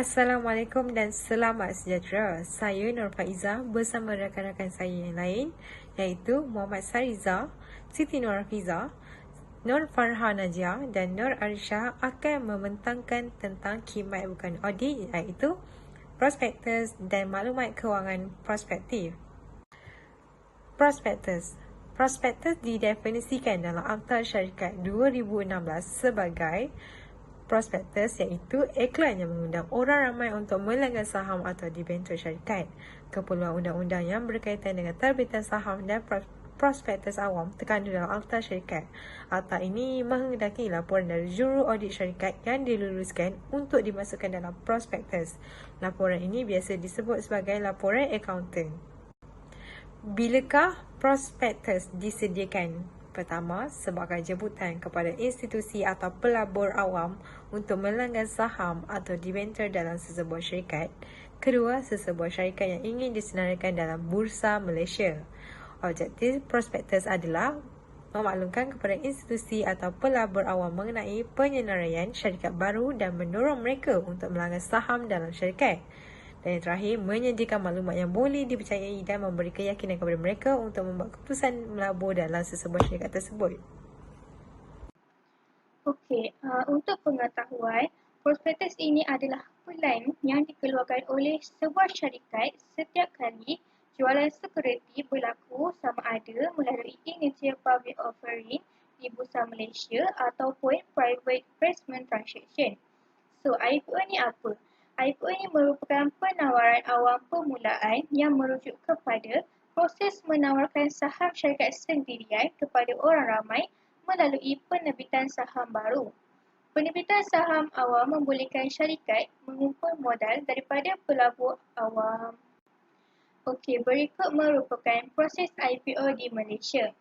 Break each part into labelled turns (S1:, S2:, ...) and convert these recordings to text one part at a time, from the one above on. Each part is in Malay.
S1: Assalamualaikum dan selamat sejahtera. Saya Nur Faiza bersama rakan-rakan saya yang lain iaitu Muhammad Sariza, Siti Nur Hafiza, Nur Farha Najia dan Nur Arisha akan membentangkan tentang khidmat bukan audit iaitu prospektus dan maklumat kewangan prospektif. Prospektus didefinisikan dalam Akta Syarikat 2016 sebagai prospektus iaitu iklan yang mengundang orang ramai untuk melanggan saham atau dibentuk syarikat. Keperluan undang-undang yang berkaitan dengan terbitan saham dan prospektus awam terkandung dalam Akta Syarikat. Akta ini menghendaki laporan dari juru audit syarikat yang diluluskan untuk dimasukkan dalam prospektus. Laporan ini biasa disebut sebagai laporan accountant. Bilakah prospektus disediakan? Pertama, sebagai jemputan kepada institusi atau pelabur awam untuk melanggan saham atau dibentur dalam sesebuah syarikat. Kedua, sesebuah syarikat yang ingin disenaraikan dalam Bursa Malaysia. Objektif prospektus adalah memaklumkan kepada institusi atau pelabur awam mengenai penyenaraian syarikat baru dan mendorong mereka untuk melanggan saham dalam syarikat. Dan yang terakhir, menyediakan maklumat yang boleh dipercayai dan memberi keyakinan kepada mereka untuk membuat keputusan melabur dalam sesebuah syarikat tersebut.
S2: Okey, untuk pengetahuan, prospektus ini adalah plan yang dikeluarkan oleh sebuah syarikat setiap kali jualan sekuriti berlaku sama ada melalui initial public offering di Bursa Malaysia ataupun private placement transaction. So, IPO ni apa? IPO ini merupakan penawaran awam permulaan yang merujuk kepada proses menawarkan saham syarikat sendirian kepada orang ramai melalui penerbitan saham baru. Penerbitan saham awam membolehkan syarikat mengumpul modal daripada pelabur awam. Okey, berikut merupakan proses IPO di Malaysia.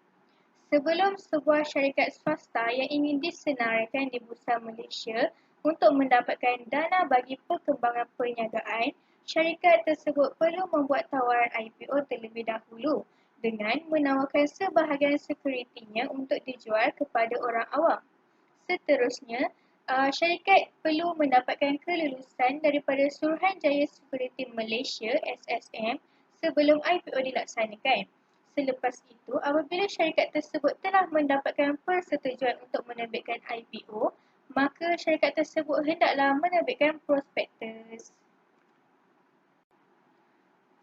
S2: Sebelum sebuah syarikat swasta yang ingin disenaraikan di Bursa Malaysia untuk mendapatkan dana bagi perkembangan perniagaan, syarikat tersebut perlu membuat tawaran IPO terlebih dahulu dengan menawarkan sebahagian sekuritinya untuk dijual kepada orang awam. Seterusnya, syarikat perlu mendapatkan kelulusan daripada Suruhanjaya Sekuriti Malaysia SSM sebelum IPO dilaksanakan. Selepas itu, apabila syarikat tersebut telah mendapatkan persetujuan untuk menerbitkan IPO, maka syarikat tersebut hendaklah menerbitkan prospektus.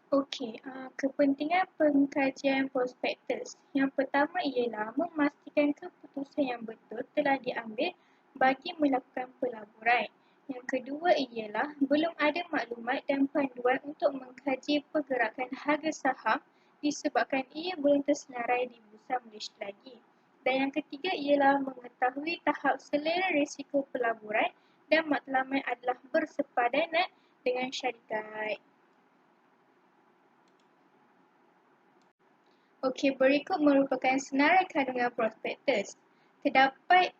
S2: Okey, kepentingan pengkajian prospektus. Yang pertama ialah memastikan keputusan yang betul telah diambil bagi melakukan pelaburan. Yang kedua ialah belum ada maklumat dan panduan untuk mengkaji pergerakan harga saham disebabkan ia belum tersenarai di Bursa Malaysia lagi. Dan yang ketiga ialah mengetahui tahap selera risiko pelaburan dan matlamat adalah bersepadanat dengan syarikat. Okey, berikut merupakan senarai kandungan prospektus. Terdapat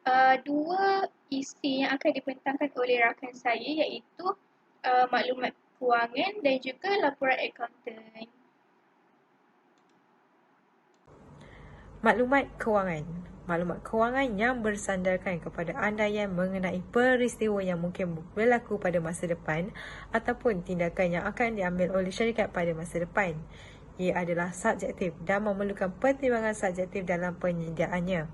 S2: dua isi yang akan dibentangkan oleh rakan saya iaitu maklumat kewangan dan juga laporan accountant.
S1: Maklumat kewangan yang bersandarkan kepada andaian mengenai peristiwa yang mungkin berlaku pada masa depan ataupun tindakan yang akan diambil oleh syarikat pada masa depan. Ia adalah subjektif dan memerlukan pertimbangan subjektif dalam penyediaannya.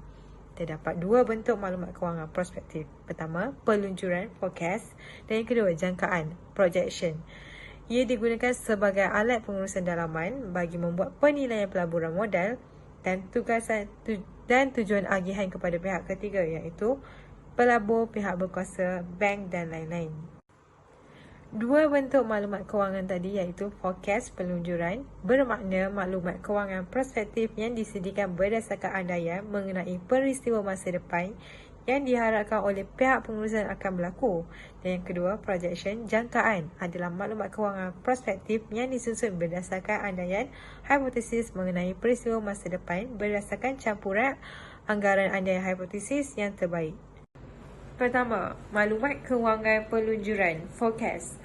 S1: Terdapat dua bentuk maklumat kewangan prospektif. Pertama, peluncuran forecast dan yang kedua, jangkaan projection. Ia digunakan sebagai alat pengurusan dalaman bagi membuat penilaian pelaburan modal dan tujuan agihan kepada pihak ketiga iaitu pelabur, pihak berkuasa, bank dan lain-lain. Dua bentuk maklumat kewangan tadi iaitu forecast peluncuran bermakna maklumat kewangan prospektif yang disediakan berdasarkan andaian mengenai peristiwa masa depan yang diharapkan oleh pihak pengurusan akan berlaku. Dan yang kedua, projection jangkaan adalah maklumat kewangan prospektif yang disusun berdasarkan andaian hipotesis mengenai peristiwa masa depan berdasarkan campuran anggaran andaian hipotesis yang terbaik. Pertama, maklumat kewangan peluncuran forecast.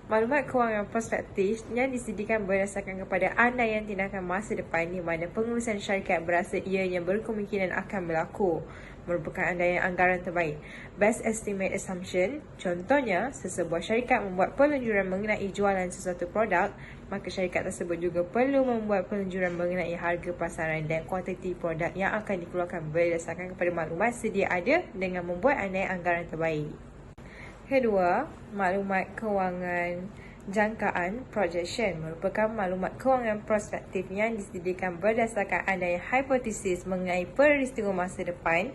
S1: Maklumat kewangan prospektif yang disediakan berdasarkan kepada andaian tindakan masa depan di mana pengurusan syarikat berasa ianya berkemungkinan akan berlaku. merupakan andaian anggaran terbaik. Best estimate assumption, contohnya, sesebuah syarikat membuat pelunjuran mengenai jualan sesuatu produk, maka syarikat tersebut juga perlu membuat pelunjuran mengenai harga pasaran dan kuantiti produk yang akan dikeluarkan berdasarkan kepada maklumat sedia ada dengan membuat andaian anggaran terbaik. Kedua, maklumat kewangan jangkaan projection merupakan maklumat kewangan prospektif yang disediakan berdasarkan andaian hipotesis mengenai peristiwa masa depan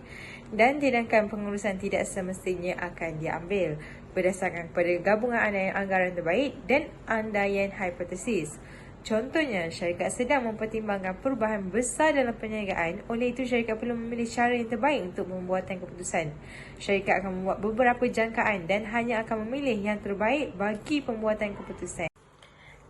S1: dan tindakan pengurusan tidak semestinya akan diambil berdasarkan kepada gabungan andaian anggaran terbaik dan andaian hipotesis. Contohnya, syarikat sedang mempertimbangkan perubahan besar dalam perniagaan, oleh itu syarikat perlu memilih cara yang terbaik untuk membuatkan keputusan. Syarikat akan membuat beberapa jangkaan dan hanya akan memilih yang terbaik bagi pembuatan keputusan.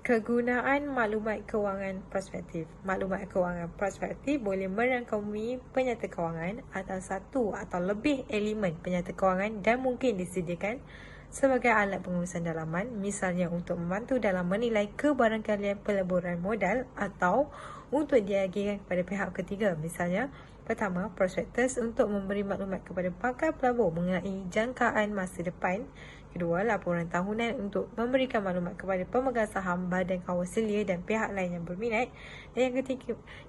S1: Kegunaan maklumat kewangan prospektif. Maklumat kewangan prospektif boleh merangkumi penyata kewangan atau satu atau lebih elemen penyata kewangan dan mungkin disediakan sebagai alat pengurusan dalaman, misalnya untuk membantu dalam menilai kebarangkalian peleburan modal atau untuk diagihkan kepada pihak ketiga. Misalnya, pertama, prospektus untuk memberi maklumat kepada pakar pelabur mengenai jangkaan masa depan. Kedua, laporan tahunan untuk memberikan maklumat kepada pemegang saham, badan kawaselia dan pihak lain yang berminat. Dan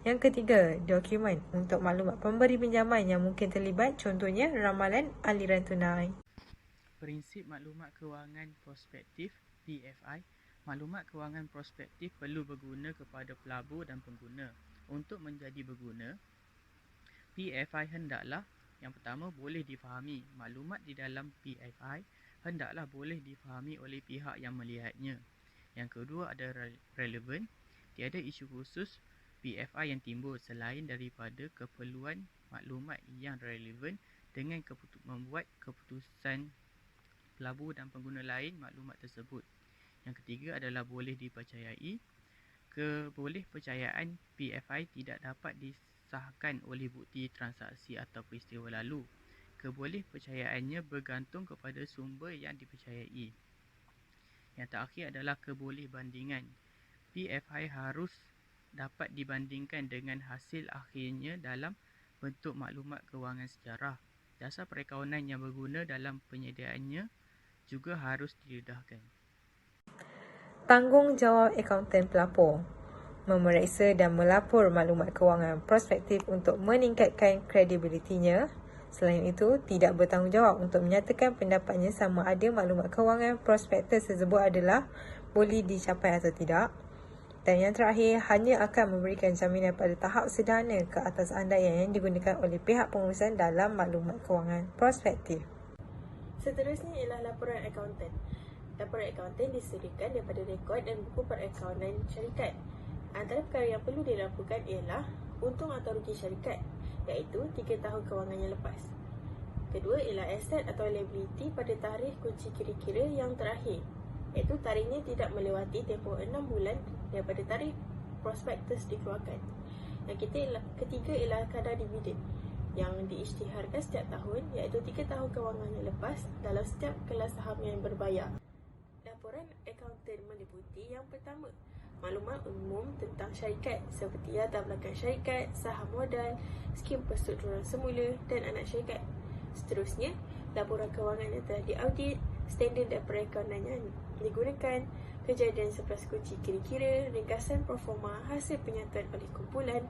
S1: yang ketiga, dokumen untuk maklumat pemberi pinjaman yang mungkin terlibat, contohnya ramalan aliran tunai.
S3: Prinsip maklumat kewangan prospektif PFI. Maklumat kewangan prospektif perlu berguna kepada pelabur dan pengguna. Untuk menjadi berguna, PFI hendaklah yang pertama boleh difahami. Maklumat di dalam PFI hendaklah boleh difahami oleh pihak yang melihatnya. Yang kedua ada relevan. Tiada isu khusus PFI yang timbul selain daripada keperluan maklumat yang relevan dengan membuat keputusan pelabur dan pengguna lain maklumat tersebut. Yang ketiga adalah boleh dipercayai. Kebolehpercayaan PFI tidak dapat disahkan oleh bukti transaksi atau peristiwa lalu. Kebolehpercayaannya bergantung kepada sumber yang dipercayai. Yang terakhir adalah kebolehbandingan. PFI harus dapat dibandingkan dengan hasil akhirnya dalam bentuk maklumat kewangan sejarah. Dasar perakaunan yang berguna dalam penyediaannya juga harus didedahkan.
S1: Tanggungjawab akaunten pelapor memeriksa dan melapor maklumat kewangan prospektif untuk meningkatkan kredibilitinya. Selain itu, tidak bertanggungjawab untuk menyatakan pendapatnya sama ada maklumat kewangan prospektus tersebut adalah boleh dicapai atau tidak. Dan yang terakhir, hanya akan memberikan jaminan pada tahap sederhana ke atas andaian yang digunakan oleh pihak pengurusan dalam maklumat kewangan prospektif.
S4: Seterusnya ialah laporan akaunten. Laporan akaunten disediakan daripada rekod dan buku perakaunan syarikat. Antara perkara yang perlu dilaporkan ialah untung atau rugi syarikat, iaitu 3 tahun kewangan yang lepas. Kedua ialah aset atau liability pada tarikh kunci kira-kira yang terakhir, iaitu tarikhnya tidak melewati tempoh 6 bulan daripada tarikh prospektus dikeluarkan. Yang ketiga ialah kadar dividen yang diisytiharkan setiap tahun, iaitu 3 tahun kewangan yang lepas dalam setiap kelas saham yang berbayar. Laporan akaunten meliputi yang pertama, maklumat umum tentang syarikat seperti latar belakang syarikat, saham modal, skim persetujuan semula dan anak syarikat. Seterusnya, laporan kewangan yang telah diaudit, standard dan perakaunan yang digunakan, kejadian 11 kunci kira-kira, ringkasan proforma hasil penyatuan oleh kumpulan,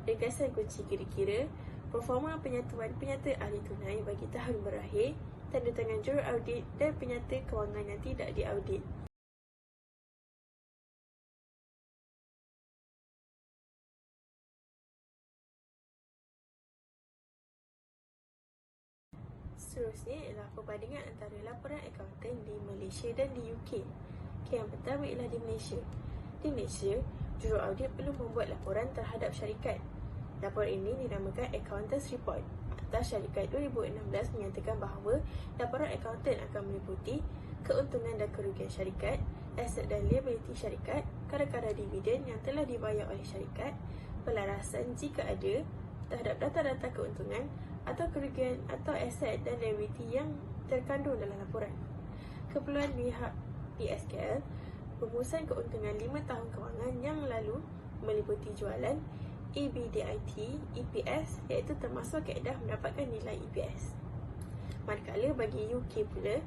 S4: ringkasan kunci kira-kira, proforma penyatuan penyata ahli tunai bagi tahun berakhir, tanda tangan juru audit dan penyata kewangan yang tidak diaudit. Seterusnya ialah perbandingan antara laporan akaunten di Malaysia dan di UK. Yang pertama ialah di Malaysia. Di Malaysia, juru audit perlu membuat laporan terhadap syarikat. Laporan ini dinamakan Accountants Report. Akta Syarikat 2016 menyatakan bahawa laporan akaunten akan meliputi keuntungan dan kerugian syarikat, aset dan liability syarikat, kadar-kadar dividen yang telah dibayar oleh syarikat, pelarasan jika ada terhadap data-data keuntungan atau kerugian atau aset dan liability yang terkandung dalam laporan. Keperluan pihak PSKL, rumusan keuntungan 5 tahun kewangan yang lalu meliputi jualan, EBDIT, EPS iaitu termasuk kaedah mendapatkan nilai EPS. Manakala bagi UK pula,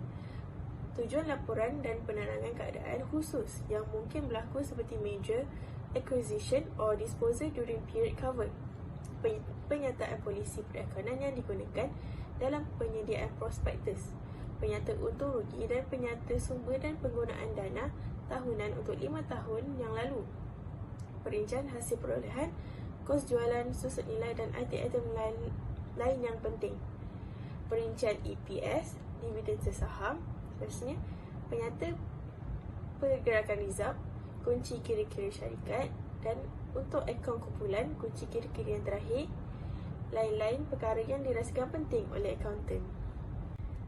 S4: tujuan laporan dan penerangan keadaan khusus yang mungkin berlaku seperti merger, acquisition or disposal during period covered. Penyataan polisi perakaunan yang digunakan dalam penyediaan prospektus, penyata untung rugi dan penyata sumber dan penggunaan dana tahunan untuk 5 tahun yang lalu. Perincian hasil perolehan, kos jualan, susut nilai dan item-item lain yang penting. Perincian EPS, dividen sesaham, seterusnya, penyata pergerakan rizab, kunci kira-kira syarikat dan untuk akaun kumpulan, kunci kira-kira yang terakhir, lain-lain perkara yang dirasakan penting oleh akaunten.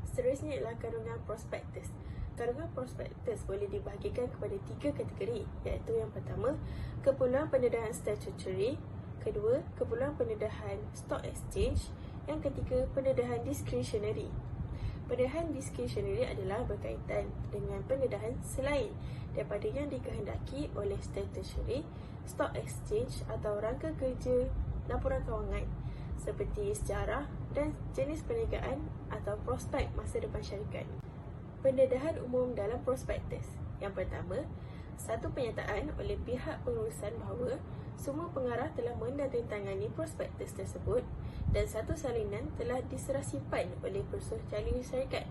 S4: Seterusnya ialah kandungan prospektus. Kandungan prospektus boleh dibahagikan kepada 3 kategori, iaitu yang pertama, keperluan pendedahan statutory, kedua, keperluan pendedahan stock exchange, yang ketiga, pendedahan discretionary. Pendedahan discretionary adalah berkaitan dengan pendedahan selain daripada yang dikehendaki oleh statutory, stock exchange atau rangka kerja laporan kewangan seperti sejarah dan jenis perniagaan atau prospek masa depan syarikat. Pendedahan umum dalam prospektus. Yang pertama, satu penyataan oleh pihak pengurusan bahawa semua pengarah telah menandatangani prospektus tersebut dan satu salinan telah diserah simpan oleh pesuruhjali syarikat.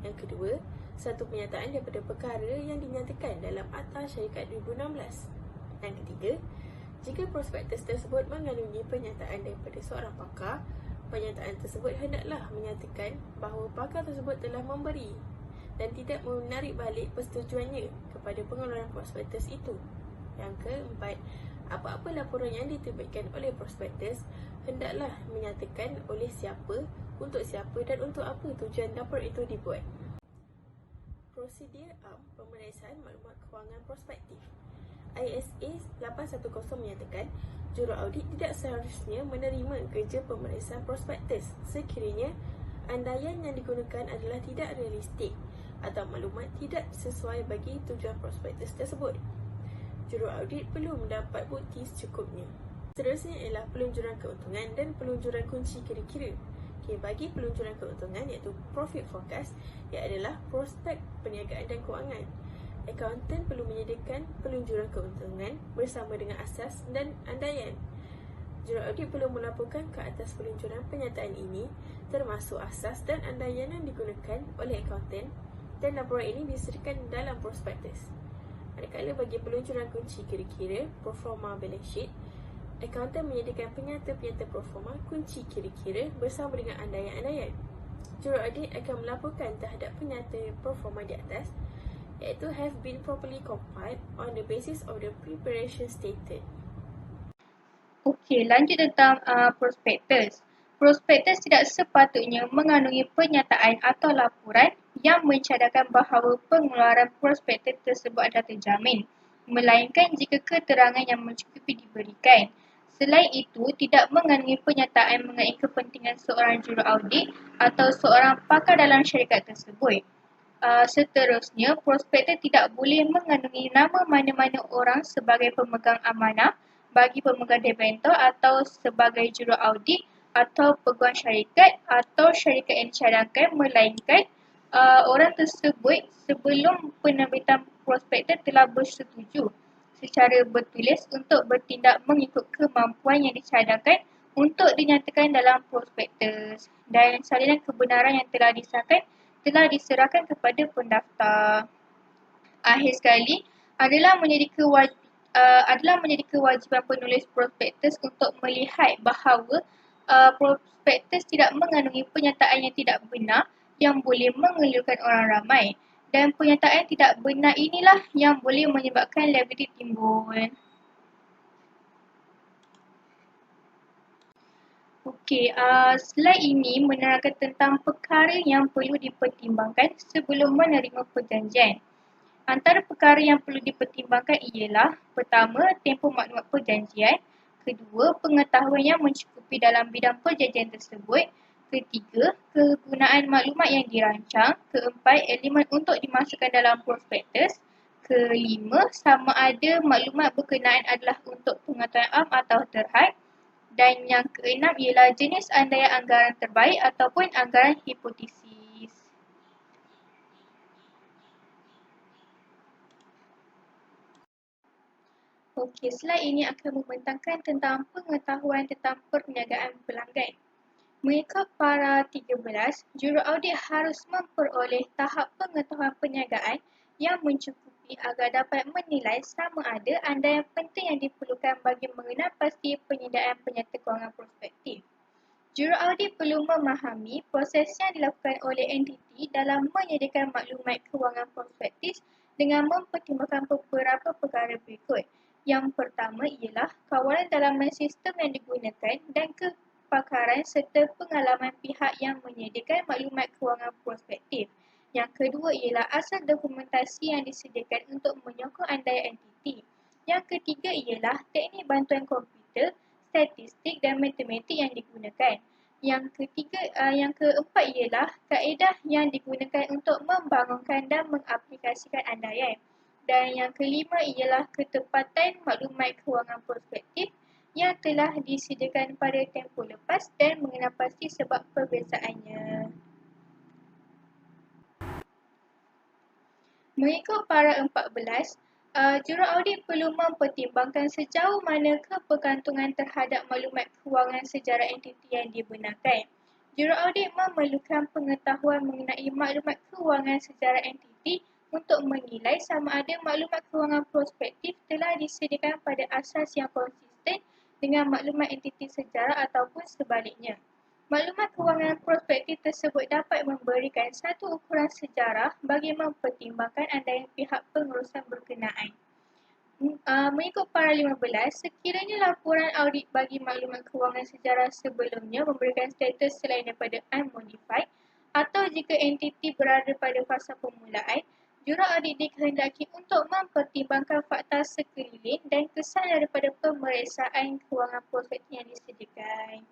S4: Yang kedua, satu penyataan daripada perkara yang dinyatakan dalam Akta Syarikat 2016. Yang ketiga, jika prospektus tersebut mengandungi pernyataan daripada seorang pakar, pernyataan tersebut hendaklah menyatakan bahawa pakar tersebut telah memberi dan tidak menarik balik persetujuannya kepada pengeluaran prospektus itu. Yang keempat, apa-apa laporan yang diterbitkan oleh prospektus hendaklah menyatakan oleh siapa, untuk siapa dan untuk apa tujuan laporan itu dibuat. Prosedur pemeriksaan maklumat kewangan prospektif. ISA 810 menyatakan juruaudit tidak seharusnya menerima kerja pemeriksaan prospektus sekiranya andaian yang digunakan adalah tidak realistik atau maklumat tidak sesuai bagi tujuan prospektus tersebut. Juruaudit perlu mendapat bukti secukupnya. Seterusnya ialah peluncuran keuntungan dan peluncuran kunci kira-kira. Bagi peluncuran keuntungan iaitu profit forecast, ia adalah prospek perniagaan dan kewangan. Akaunten perlu menyediakan peluncuran keuntungan bersama dengan asas dan andaian. Juruaudit perlu melaporkan ke atas peluncuran penyataan ini termasuk asas dan andaian yang digunakan oleh akaunten dan laporan ini disediakan dalam prospektus. Manakala bagi peluncuran kunci kira-kira proforma balance sheet, akaunten menyediakan penyata-penyata proforma kunci kira-kira bersama dengan andaian-andaian. Juruaudit akan melaporkan terhadap penyata proforma di atas iaitu have been properly compiled on the basis of the preparation stated.
S2: Okey, lanjut tentang prospektus. Prospektus tidak sepatutnya mengandungi pernyataan atau laporan yang mencadangkan bahawa pengeluaran prospektus tersebut adalah terjamin, melainkan jika keterangan yang mencukupi diberikan. Selain itu, tidak mengandungi pernyataan mengenai kepentingan seorang juruaudit atau seorang pakar dalam syarikat tersebut. Seterusnya, prospektus tidak boleh mengandungi nama mana-mana orang sebagai pemegang amanah bagi pemegang debentur atau sebagai juruaudit atau peguam syarikat atau syarikat yang dicadangkan, melainkan orang tersebut sebelum penerbitan prospektus telah bersetuju secara bertulis untuk bertindak mengikut kemampuan yang dicadangkan untuk dinyatakan dalam prospektus dan salinan kebenaran yang telah disahkan telah diserahkan kepada pendaftar. Akhir sekali, adalah menjadi kewajipan penulis prospektus untuk melihat bahawa prospektus tidak mengandungi pernyataan yang tidak benar yang boleh mengelirukan orang ramai, dan pernyataan tidak benar inilah yang boleh menyebabkan liability timbul. Okey, slide ini menerangkan tentang perkara yang perlu dipertimbangkan sebelum menerima perjanjian. Antara perkara yang perlu dipertimbangkan ialah pertama, tempoh maklumat perjanjian, kedua, pengetahuan yang mencukupi dalam bidang perjanjian tersebut, ketiga, kegunaan maklumat yang dirancang, keempat, elemen untuk dimasukkan dalam prospektus, kelima, sama ada maklumat berkenaan adalah untuk pengetahuan am atau terhad. Dan yang keenam ialah jenis andaian anggaran terbaik ataupun anggaran hipotesis. Okey, slide ini akan membentangkan tentang pengetahuan tentang perniagaan pelanggan. Mengikut para 13, juruaudit harus memperoleh tahap pengetahuan perniagaan yang mencukupi agar dapat menilai sama ada andaian penting yang diperlukan bagi mengenal pasti penyediaan penyata kewangan prospektif. Juruaudit perlu memahami proses yang dilakukan oleh entiti dalam menyediakan maklumat kewangan prospektif dengan mempertimbangkan beberapa perkara berikut. Yang pertama ialah kawalan dalaman sistem yang digunakan dan kepakaran serta pengalaman pihak yang menyediakan maklumat kewangan prospektif. Yang kedua ialah asas dokumentasi yang disediakan untuk menyokong andaian entiti. Yang ketiga ialah teknik bantuan komputer, statistik dan matematik yang digunakan. Yang keempat ialah kaedah yang digunakan untuk membangunkan dan mengaplikasikan andaian. Dan yang kelima ialah ketepatan maklumat kewangan prospektif yang telah disediakan pada tempoh lepas dan mengenal pasti sebab perbezaannya. Mengikut para 14, juruaudit perlu mempertimbangkan sejauh mana kebergantungan terhadap maklumat kewangan sejarah entiti yang dibenarkan. Juruaudit memerlukan pengetahuan mengenai maklumat kewangan sejarah entiti untuk menilai sama ada maklumat kewangan prospektif telah disediakan pada asas yang konsisten dengan maklumat entiti sejarah ataupun sebaliknya. Maklumat kewangan prospektif tersebut dapat memberikan satu ukuran sejarah bagi mempertimbangkan andaian pihak pengurusan berkenaan. Mengikut para 15, sekiranya laporan audit bagi maklumat kewangan sejarah sebelumnya memberikan status selain daripada unmodified atau jika entiti berada pada fasa permulaan, juruaudit dikehendaki untuk mempertimbangkan fakta sekeliling dan kesan daripada pemeriksaan kewangan prospektif yang disediakan.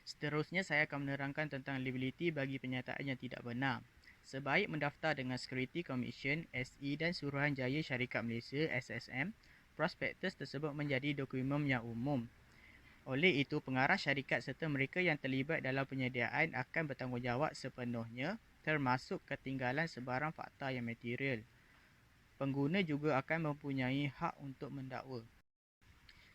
S3: Seterusnya saya akan menerangkan tentang liability bagi penyataan yang tidak benar. Sebaik mendaftar dengan Security Commission SE dan Suruhanjaya Syarikat Malaysia SSM, prospektus tersebut menjadi dokumen yang umum. Oleh itu, pengarah syarikat serta mereka yang terlibat dalam penyediaan akan bertanggungjawab sepenuhnya, termasuk ketinggalan sebarang fakta yang material. Pengguna juga akan mempunyai hak untuk mendakwa.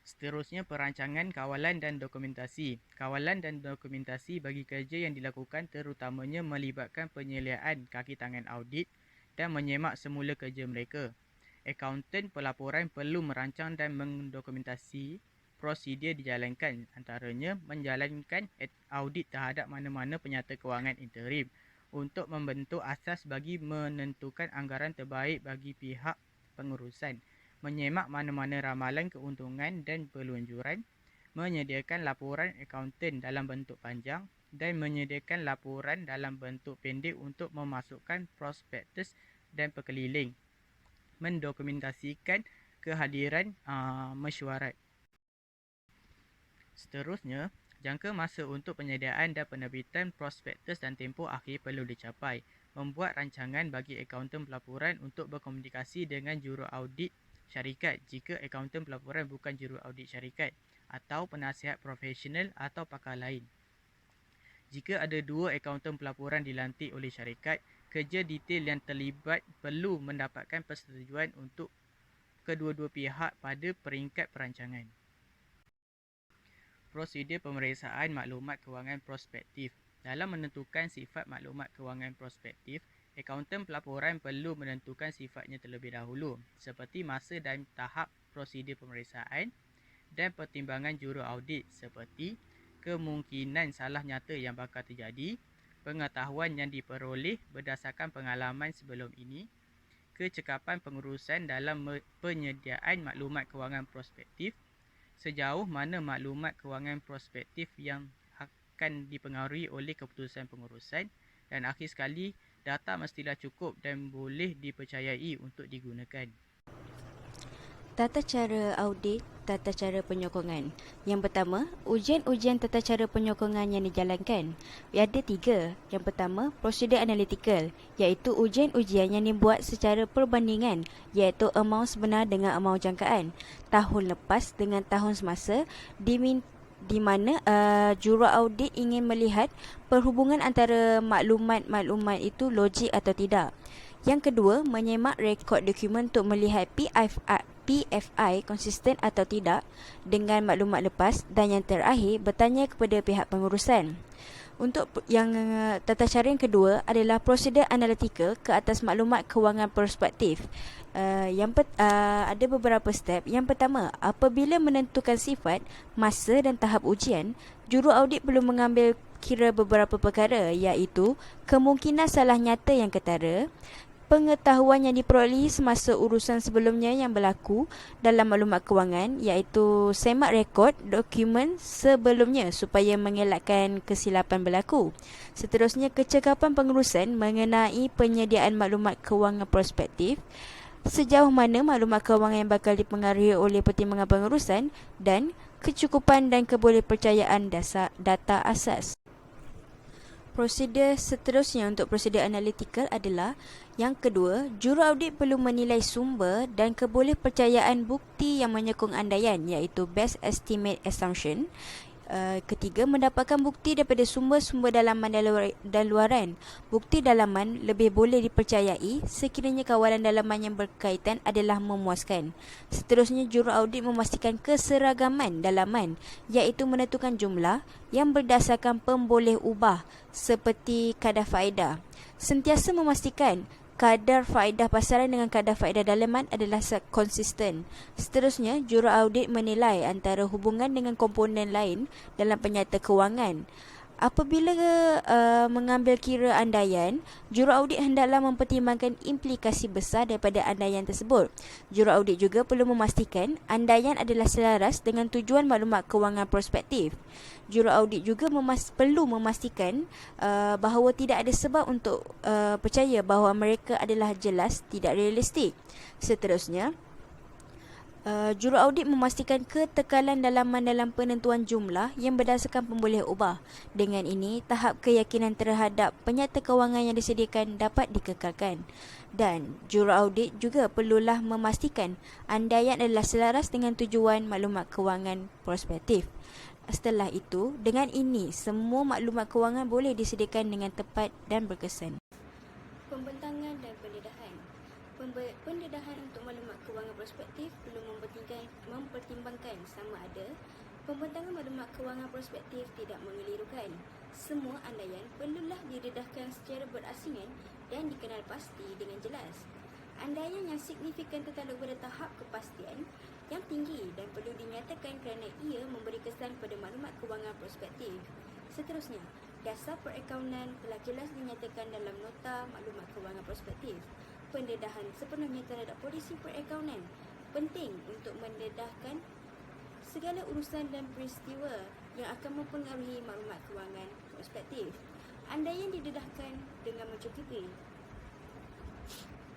S3: Seterusnya, perancangan, kawalan dan dokumentasi. Kawalan dan dokumentasi bagi kerja yang dilakukan terutamanya melibatkan penyeliaan kaki tangan audit dan menyemak semula kerja mereka. Akaunten pelaporan perlu merancang dan mendokumentasi prosedur dijalankan, antaranya menjalankan audit terhadap mana-mana penyata kewangan interim untuk membentuk asas bagi menentukan anggaran terbaik bagi pihak pengurusan, menyemak mana-mana ramalan keuntungan dan pelunjuran, menyediakan laporan akaunten dalam bentuk panjang dan menyediakan laporan dalam bentuk pendek untuk memasukkan prospektus dan perkeliling, mendokumentasikan kehadiran mesyuarat. Seterusnya, jangka masa untuk penyediaan dan penerbitan prospektus dan tempoh akhir perlu dicapai. Membuat rancangan bagi akaunten pelaporan untuk berkomunikasi dengan juruaudit syarikat jika akaunten pelaporan bukan juruaudit syarikat atau penasihat profesional atau pakar lain. Jika ada dua akaunten pelaporan dilantik oleh syarikat, kerja detail yang terlibat perlu mendapatkan persetujuan untuk kedua-dua pihak pada peringkat perancangan. Prosedur pemeriksaan maklumat kewangan prospektif. Dalam menentukan sifat maklumat kewangan prospektif, akaunten pelaporan perlu menentukan sifatnya terlebih dahulu, seperti masa dan tahap prosedur pemeriksaan dan pertimbangan juruaudit seperti kemungkinan salah nyata yang bakal terjadi, pengetahuan yang diperoleh berdasarkan pengalaman sebelum ini, kecekapan pengurusan dalam penyediaan maklumat kewangan prospektif, sejauh mana maklumat kewangan prospektif yang akan dipengaruhi oleh keputusan pengurusan, dan akhir sekali, data mestilah cukup dan boleh dipercayai untuk digunakan.
S5: Tata cara audit, tata cara penyokongan. Yang pertama, ujian-ujian tata cara penyokongan yang dijalankan. Ada 3. Yang pertama, prosedur analytical, iaitu ujian-ujian yang dibuat secara perbandingan, iaitu amaun sebenar dengan amaun jangkaan. Tahun lepas dengan tahun semasa, di mana juru audit ingin melihat perhubungan antara maklumat-maklumat itu logik atau tidak. Yang kedua, menyemak rekod dokumen untuk melihat PFI konsisten atau tidak dengan maklumat lepas. Dan yang terakhir, bertanya kepada pihak pengurusan. Untuk yang tata cara yang kedua adalah prosedur analytical ke atas maklumat kewangan prospektif. Ada beberapa step. Yang pertama, apabila menentukan sifat, masa dan tahap ujian, juru audit perlu mengambil kira beberapa perkara, iaitu kemungkinan salah nyata yang ketara, pengetahuan yang diperolehi semasa urusan sebelumnya yang berlaku dalam maklumat kewangan, iaitu semak rekod dokumen sebelumnya supaya mengelakkan kesilapan berlaku. Seterusnya, kecekapan pengurusan mengenai penyediaan maklumat kewangan prospektif, sejauh mana maklumat kewangan yang bakal dipengaruhi oleh pertimbangan pengurusan, dan kecukupan dan kebolehpercayaan data asas. Prosedur seterusnya untuk prosedur analytical adalah yang kedua, juru audit perlu menilai sumber dan kebolehpercayaan bukti yang menyokong andaian, iaitu best estimate assumption. Ketiga, mendapatkan bukti daripada sumber-sumber dalaman dan luaran. Bukti dalaman lebih boleh dipercayai sekiranya kawalan dalaman yang berkaitan adalah memuaskan. Seterusnya, juru audit memastikan keseragaman dalaman, iaitu menentukan jumlah yang berdasarkan pemboleh ubah seperti kadar faedah. Sentiasa memastikan kadar faedah pasaran dengan kadar faedah dalaman adalah konsisten. Seterusnya, juru audit menilai antara hubungan dengan komponen lain dalam penyata kewangan. Apabila mengambil kira andaian, juru audit hendaklah mempertimbangkan implikasi besar daripada andaian tersebut. Juru audit juga perlu memastikan andaian adalah selaras dengan tujuan maklumat kewangan prospektif. Juru audit juga perlu memastikan bahawa tidak ada sebab untuk percaya bahawa mereka adalah jelas tidak realistik. Seterusnya, juru audit memastikan ketekalan dalaman dalam penentuan jumlah yang berdasarkan pemboleh ubah. Dengan ini, tahap keyakinan terhadap penyata kewangan yang disediakan dapat dikekalkan. Dan juru audit juga perlulah memastikan andaian adalah selaras dengan tujuan maklumat kewangan prospektif. Setelah itu, dengan ini, semua maklumat kewangan boleh disediakan dengan tepat dan berkesan. Pembentangan dan pendedahan. Pendedahan untuk maklumat kewangan prospektif perlu mempertimbangkan sama ada pembentangan maklumat kewangan prospektif tidak mengelirukan. Semua andaian perlulah didedahkan secara berasingan dan dikenal pasti dengan jelas. Andaian yang signifikan tertakluk pada tahap kepastian yang tinggi dan perlu dinyatakan kerana ia memberi kesan pada maklumat kewangan prospektif. Seterusnya, dasar perakaunan telah jelas dinyatakan dalam nota maklumat kewangan prospektif. Pendedahan sepenuhnya terhadap polisi perakaunan penting untuk mendedahkan segala urusan dan peristiwa yang akan mempengaruhi maklumat kewangan prospektif. Andaian didedahkan dengan mencukupi.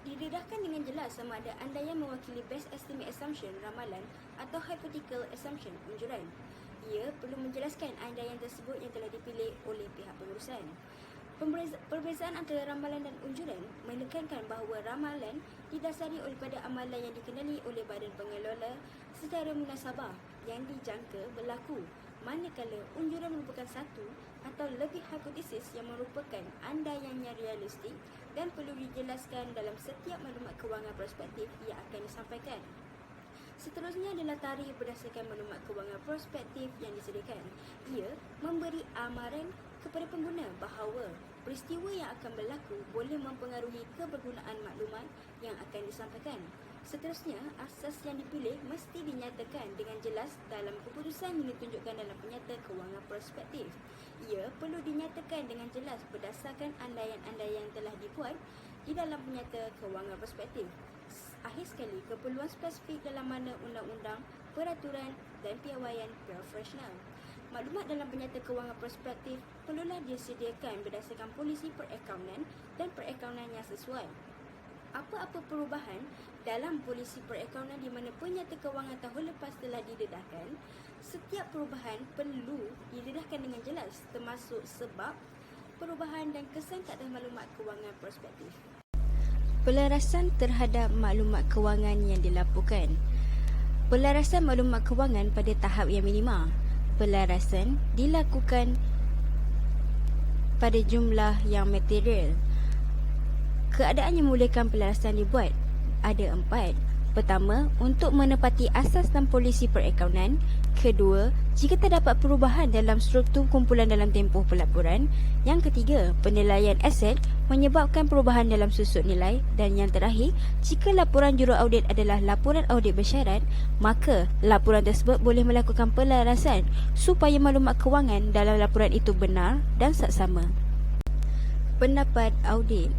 S5: Didedahkan dengan jelas sama ada andaian mewakili best estimate assumption, ramalan, atau hypothetical assumption, unjuran. Ia perlu menjelaskan andaian tersebut yang telah dipilih oleh pihak pengurusan. Perbezaan antara ramalan dan unjuran menekankan bahawa ramalan didasari pada amalan yang dikenali oleh badan pengelola secara munasabah yang dijangka berlaku, manakala unjuran merupakan satu atau lebih hipotesis yang merupakan andaian yang realistik dan perlu dijelaskan dalam setiap maklumat kewangan prospektif yang akan disampaikan. Seterusnya adalah tarikh berdasarkan maklumat kewangan prospektif yang disediakan. Ia memberi amaran kepada pengguna bahawa peristiwa yang akan berlaku boleh mempengaruhi kebergunaan maklumat yang akan disampaikan. Seterusnya, asas yang dipilih mesti dinyatakan dengan jelas dalam keputusan yang ditunjukkan dalam penyata kewangan prospektif. Ia perlu dinyatakan dengan jelas berdasarkan andaian-andaian yang telah dibuat di dalam penyata kewangan prospektif. Akhir sekali, keperluan spesifik dalam mana undang-undang, peraturan dan piawaian profesional. Maklumat dalam penyata kewangan prospektif perlulah disediakan berdasarkan polisi perakaunan dan perakaunan yang sesuai. apa-apa perubahan dalam polisi perakaunan di mana penyata kewangan tahun lepas telah didedahkan, setiap perubahan perlu didedahkan dengan jelas termasuk sebab perubahan dan kesan ke atas maklumat kewangan prospektif. Pelarasan terhadap maklumat kewangan yang dilaporkan. Pelarasan maklumat kewangan pada tahap yang minima. Pelarasan dilakukan pada jumlah yang material. Keadaan yang membolehkan pelarasan dibuat ada 4. Pertama, untuk menepati asas dan polisi perakaunan. Kedua, jika terdapat perubahan dalam struktur kumpulan dalam tempoh pelaporan. Yang ketiga, penilaian aset menyebabkan perubahan dalam susut nilai. Dan yang terakhir, jika laporan juruaudit adalah laporan audit bersyarat, maka laporan tersebut boleh melakukan pelarasan supaya maklumat kewangan dalam laporan itu benar dan saksama. Pendapat audit.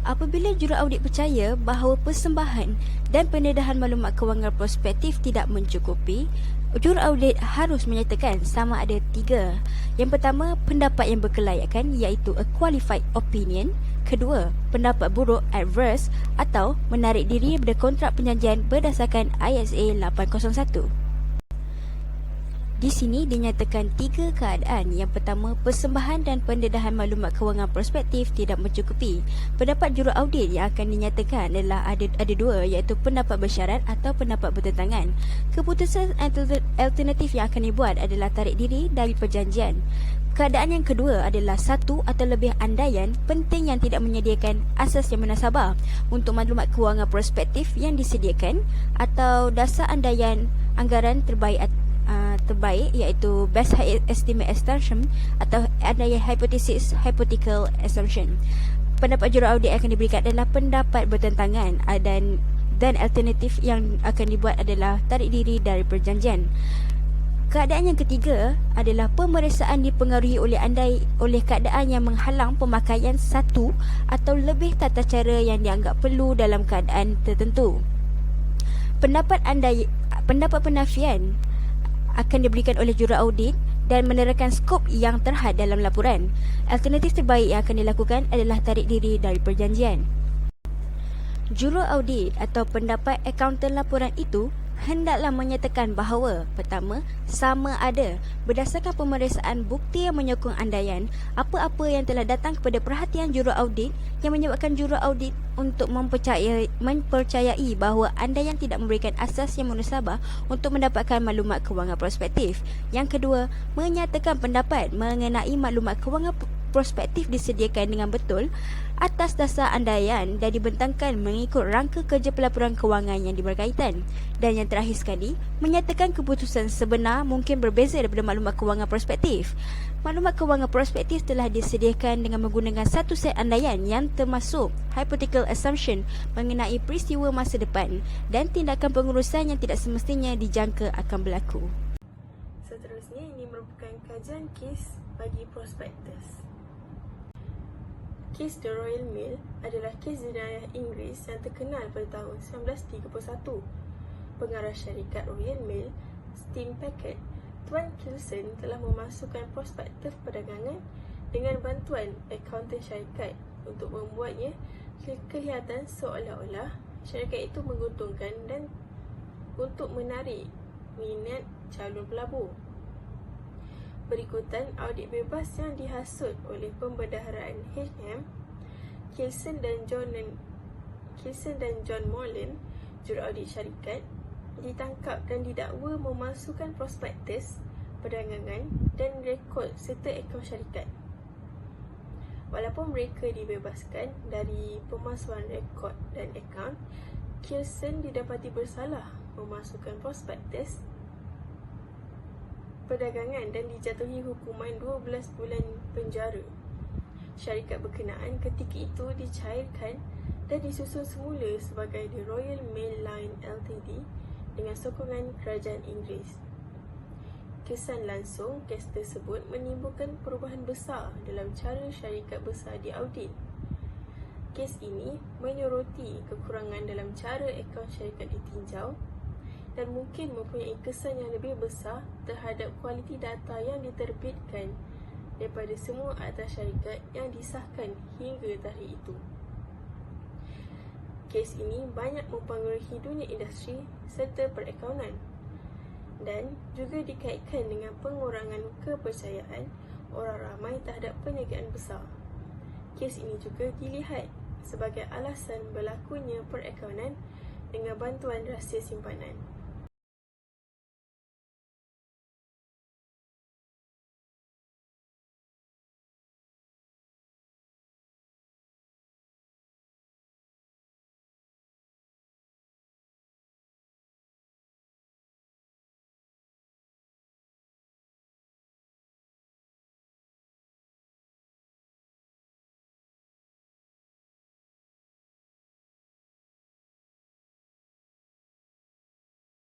S5: Apabila juruaudit percaya bahawa persembahan dan pendedahan maklumat kewangan prospektif tidak mencukupi, juruaudit harus menyatakan sama ada 3. Yang pertama, pendapat yang berkelayakan iaitu a qualified opinion. Kedua, pendapat buruk adverse atau menarik diri dari kontrak perjanjian berdasarkan ISA 801. Di sini dinyatakan 3 keadaan. Yang pertama, persembahan dan pendedahan maklumat kewangan prospektif tidak mencukupi. Pendapat juruaudit yang akan dinyatakan adalah ada 2, iaitu pendapat bersyarat atau pendapat bertentangan. Keputusan alternatif yang akan dibuat adalah tarik diri dari perjanjian. Keadaan yang kedua adalah 1 atau lebih andaian penting yang tidak menyediakan asas yang munasabah untuk maklumat kewangan prospektif yang disediakan atau dasar andaian anggaran terbaik iaitu best estimate assumption atau andaian hypothesis hypothetical assumption. Pendapat juruaudit akan diberikan adalah pendapat bertentangan dan alternatif yang akan dibuat adalah tarik diri dari perjanjian. Keadaan yang ketiga adalah pemeriksaan dipengaruhi oleh keadaan yang menghalang pemakaian satu atau lebih tata cara yang dianggap perlu dalam keadaan tertentu. Pendapat penafian akan diberikan oleh juruaudit dan menerangkan skop yang terhad dalam laporan. Alternatif terbaik yang akan dilakukan adalah tarik diri dari perjanjian. Juruaudit atau pendapat akauntan laporan itu hendaklah menyatakan bahawa pertama, sama ada berdasarkan pemeriksaan bukti yang menyokong andaian apa-apa yang telah datang kepada perhatian juruaudit yang menyebabkan juruaudit untuk mempercayai bahawa andaian tidak memberikan asas yang munasabah untuk mendapatkan maklumat kewangan prospektif. Yang kedua, menyatakan pendapat mengenai maklumat kewangan prospektif disediakan dengan betul atas dasar andaian dan dibentangkan mengikut rangka kerja pelaporan kewangan yang berkaitan. Dan yang terakhir sekali, menyatakan keputusan sebenar mungkin berbeza daripada maklumat kewangan prospektif. Maklumat kewangan prospektif telah disediakan dengan menggunakan satu set andaian yang termasuk hypothetical assumption mengenai peristiwa masa depan dan tindakan pengurusan yang tidak semestinya dijangka akan berlaku.
S4: Seterusnya, ini merupakan kajian kes bagi prospektus. Kes The Royal Mail adalah kes jenayah Inggeris yang terkenal pada tahun 1931. Pengarah syarikat Royal Mail, Steam Packet, Tuan Kilson telah memasukkan prospektus perdagangan dengan bantuan akauntan syarikat untuk membuatnya kelihatan seolah-olah syarikat itu menguntungkan dan untuk menarik minat calon pelabur. Berikutan audit bebas yang dihasut oleh pembendaharaan H.M. Kilson dan John Molan, juruaudit syarikat, ditangkap dan didakwa memalsukan prospektus perdagangan dan rekod serta akaun syarikat. Walaupun mereka dibebaskan dari pemalsuan rekod dan akaun, Kilson didapati bersalah memalsukan prospektus perdagangan dan dijatuhi hukuman 12 bulan penjara. Syarikat berkenaan ketika itu dicairkan dan disusun semula sebagai The Royal Mail Line Ltd dengan sokongan kerajaan Inggeris. Kesan langsung kes tersebut menimbulkan perubahan besar dalam cara syarikat besar diaudit. Kes ini menyoroti kekurangan dalam cara akaun syarikat ditinjau dan mungkin mempunyai kesan yang lebih besar terhadap kualiti data yang diterbitkan daripada semua akta syarikat yang disahkan hingga tarikh itu. Kes ini banyak mempengaruhi dunia industri serta perakaunan dan juga dikaitkan dengan pengurangan kepercayaan orang ramai terhadap perniagaan besar. Kes ini juga dilihat sebagai alasan berlakunya perakaunan dengan bantuan rahsia simpanan.